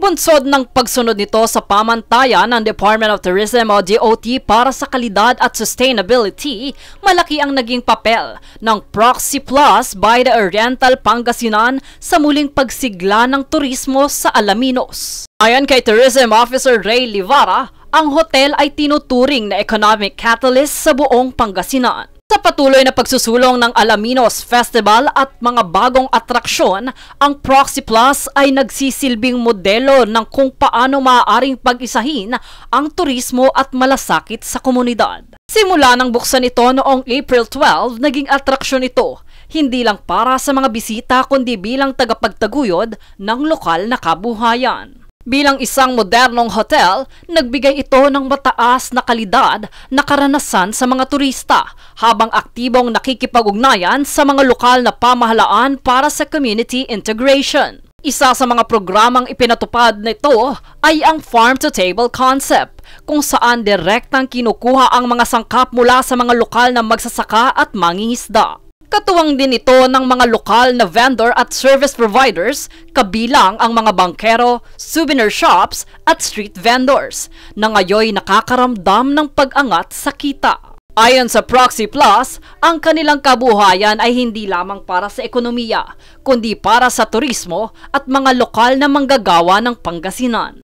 Bunsod ng pagsunod nito sa pamantayan ng Department of Tourism o DOT para sa kalidad at sustainability, malaki ang naging papel ng Proxy Plus by the Oriental Pangasinan sa muling pagsigla ng turismo sa Alaminos. Ayon kay Tourism Officer Ray Livara, ang hotel ay tinuturing na economic catalyst sa buong Pangasinan. Sa patuloy na pagsusulong ng Alaminos Festival at mga bagong atraksyon, ang Proxy Plus ay nagsisilbing modelo ng kung paano maaaring pag-isahin ang turismo at malasakit sa komunidad. Simula nang buksan ito noong April 12, naging atraksyon ito, hindi lang para sa mga bisita kundi bilang tagapagtaguyod ng lokal na kabuhayan. Bilang isang modernong hotel, nagbigay ito ng mataas na kalidad na karanasan sa mga turista habang aktibong nakikipag-ugnayan sa mga lokal na pamahalaan para sa community integration. Isa sa mga programang ipinatupad nito ay ang farm-to-table concept, kung saan direktang kinukuha ang mga sangkap mula sa mga lokal na magsasaka at mangingisda. Katuwang din ito ng mga lokal na vendor at service providers, kabilang ang mga bangkero, souvenir shops at street vendors, na ngayoy nakakaramdam ng pag-angat sa kita. Ayon sa Proxy Plus, ang kanilang kabuhayan ay hindi lamang para sa ekonomiya, kundi para sa turismo at mga lokal na manggagawa ng Pangasinan.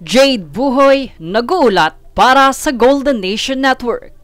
Jade Buhoy, nag-uulat para sa Golden Nation Network.